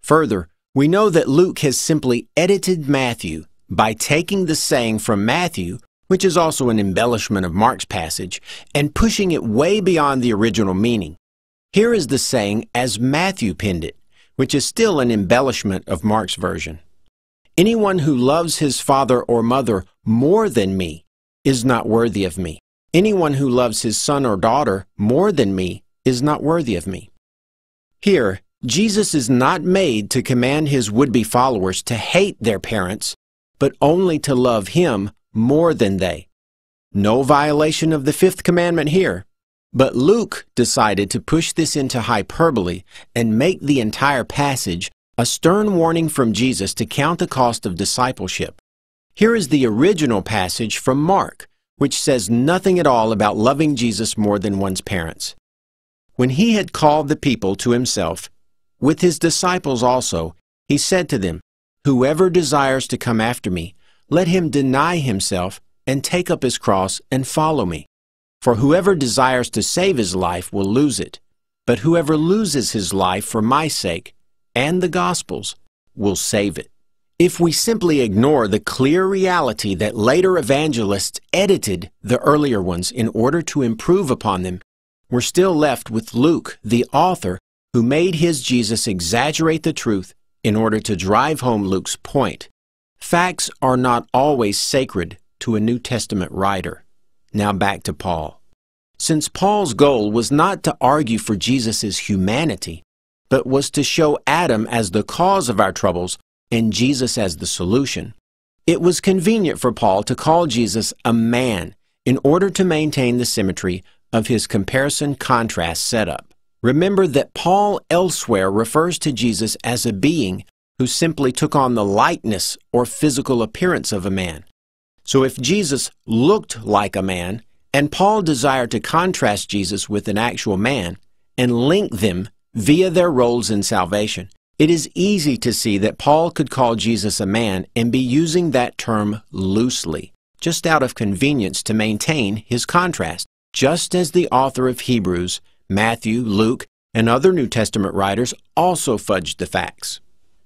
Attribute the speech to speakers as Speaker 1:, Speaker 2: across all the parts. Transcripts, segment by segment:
Speaker 1: Further, we know that Luke has simply edited Matthew by taking the saying from Matthew, which is also an embellishment of Mark's passage, and pushing it way beyond the original meaning. Here is the saying as Matthew penned it, which is still an embellishment of Mark's version. Anyone who loves his father or mother more than me is not worthy of me. Anyone who loves his son or daughter more than me is not worthy of me. Here, Jesus is not made to command his would-be followers to hate their parents, but only to love him more than they. No violation of the fifth commandment here. But Luke decided to push this into hyperbole and make the entire passage a stern warning from Jesus to count the cost of discipleship. Here is the original passage from Mark, which says nothing at all about loving Jesus more than one's parents. When he had called the people to himself, with his disciples also, he said to them, "Whoever desires to come after me, let him deny himself and take up his cross and follow me. For whoever desires to save his life will lose it, but whoever loses his life for my sake and the gospel's will save it." If we simply ignore the clear reality that later evangelists edited the earlier ones in order to improve upon them, we're still left with Luke, the author, who made his Jesus exaggerate the truth in order to drive home Luke's point. Facts are not always sacred to a New Testament writer. Now back to Paul. Since Paul's goal was not to argue for Jesus' humanity, but was to show Adam as the cause of our troubles and Jesus as the solution, it was convenient for Paul to call Jesus a man in order to maintain the symmetry of his comparison-contrast setup. Remember that Paul elsewhere refers to Jesus as a being who simply took on the likeness or physical appearance of a man. So if Jesus looked like a man, and Paul desired to contrast Jesus with an actual man and link them via their roles in salvation, it is easy to see that Paul could call Jesus a man and be using that term loosely, just out of convenience to maintain his contrast, just as the author of Hebrews, Matthew, Luke, and other New Testament writers also fudged the facts.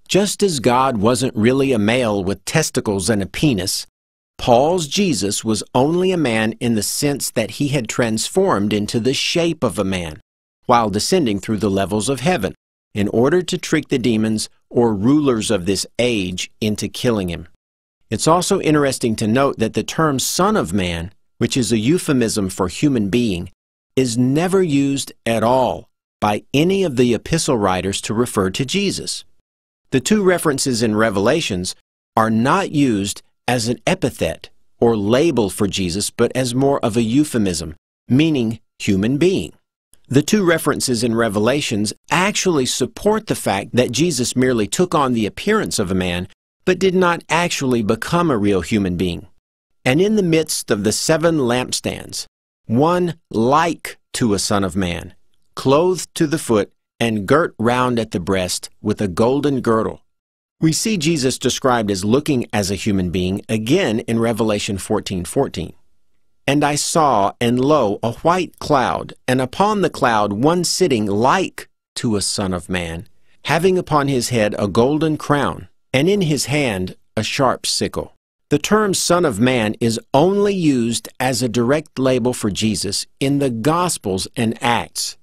Speaker 1: Just as God wasn't really a male with testicles and a penis, Paul's Jesus was only a man in the sense that he had transformed into the shape of a man, while descending through the levels of heaven, in order to trick the demons or rulers of this age into killing him. It's also interesting to note that the term Son of Man, which is a euphemism for human being, is never used at all by any of the epistle writers to refer to Jesus. The two references in Revelations are not used as an epithet or label for Jesus, but as more of a euphemism, meaning human being. The two references in Revelations actually support the fact that Jesus merely took on the appearance of a man, but did not actually become a real human being. And in the midst of the 7 lampstands, one like to a son of man, clothed to the foot and girt round at the breast with a golden girdle. We see Jesus described as looking as a human being again in Revelation 14:14. "And I saw, and lo, a white cloud, and upon the cloud one sitting like to a son of man, having upon his head a golden crown, and in his hand a sharp sickle." The term Son of Man is only used as a direct label for Jesus in the Gospels and Acts,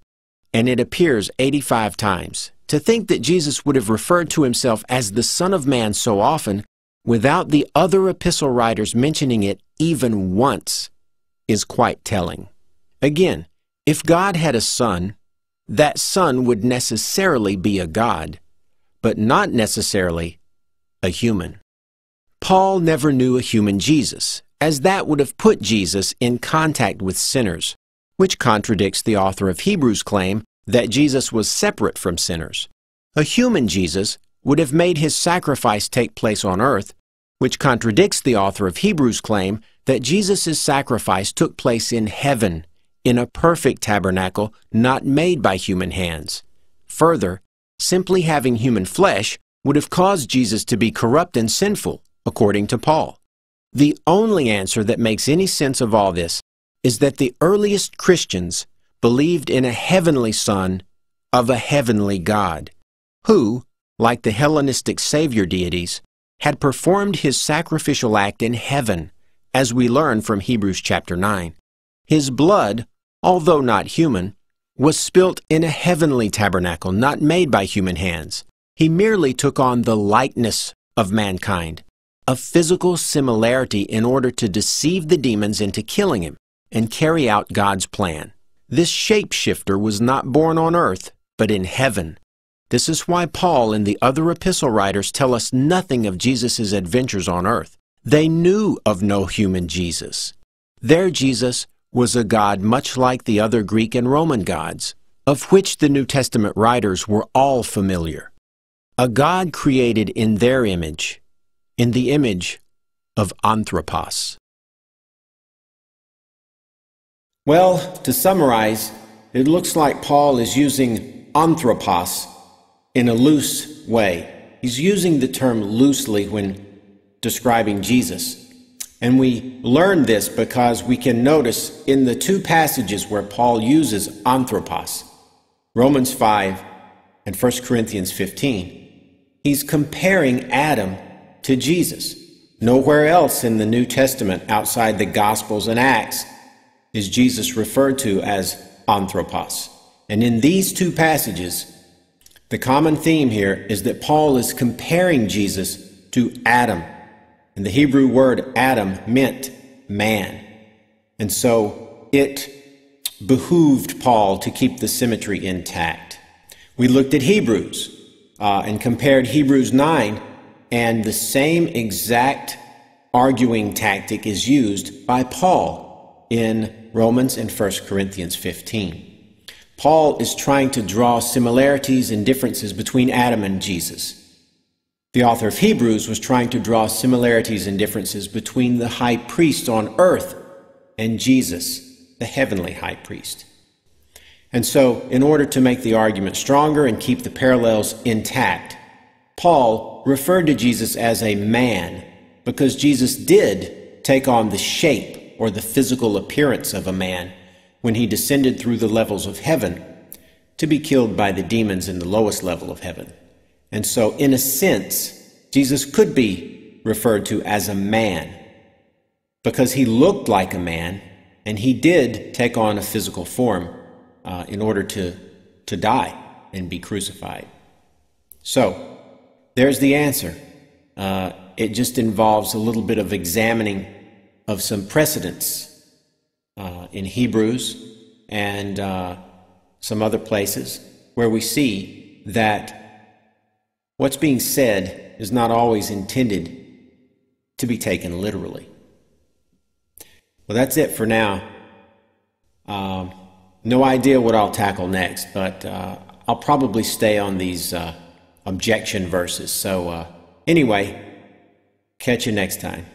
Speaker 1: and it appears 85 times. To think that Jesus would have referred to himself as the Son of Man so often, without the other epistle writers mentioning it even once, is quite telling. Again, if God had a son, that son would necessarily be a God, but not necessarily a human. Paul never knew a human Jesus, as that would have put Jesus in contact with sinners, which contradicts the author of Hebrews' claim that Jesus was separate from sinners. A human Jesus would have made his sacrifice take place on earth, which contradicts the author of Hebrews' claim that Jesus' sacrifice took place in heaven, in a perfect tabernacle not made by human hands. Further, simply having human flesh would have caused Jesus to be corrupt and sinful, according to Paul. The only answer that makes any sense of all this is that the earliest Christians believed in a heavenly Son of a heavenly God, who, like the Hellenistic savior deities, had performed his sacrificial act in heaven, as we learn from Hebrews chapter 9. His blood, although not human, was spilt in a heavenly tabernacle not made by human hands. He merely took on the likeness of mankind, a physical similarity in order to deceive the demons into killing him and carry out God's plan. This shapeshifter was not born on earth, but in heaven. This is why Paul and the other epistle writers tell us nothing of Jesus' adventures on earth. They knew of no human Jesus. Their Jesus was a God much like the other Greek and Roman gods, of which the New Testament writers were all familiar. A God created in their image, in the image of Anthropos. Well, to summarize, it looks like Paul is using Anthropos in a loose way. He's using the term loosely when describing Jesus. And we learn this because we can notice in the two passages where Paul uses Anthropos, Romans 5 and 1 Corinthians 15, he's comparing Adam to Jesus. Nowhere else in the New Testament outside the Gospels and Acts is Jesus referred to as Anthropos. And in these two passages, the common theme here is that Paul is comparing Jesus to Adam. And the Hebrew word Adam meant man. And so it behooved Paul to keep the symmetry intact. We looked at Hebrews and compared Hebrews 9, and the same exact arguing tactic is used by Paul in Romans and 1 Corinthians 15. Paul is trying to draw similarities and differences between Adam and Jesus. The author of Hebrews was trying to draw similarities and differences between the high priest on earth and Jesus, the heavenly high priest. And so, in order to make the argument stronger and keep the parallels intact, Paul referred to Jesus as a man because Jesus did take on the shape or the physical appearance of a man when he descended through the levels of heaven to be killed by the demons in the lowest level of heaven. And so, in a sense, Jesus could be referred to as a man because he looked like a man and he did take on a physical form in order to die and be crucified. So, there's the answer. It just involves a little bit of examining of some precedents in Hebrews and some other places where we see that what's being said is not always intended to be taken literally. Well, that's it for now. No idea what I'll tackle next, but I'll probably stay on these objection verses. So anyway, catch you next time.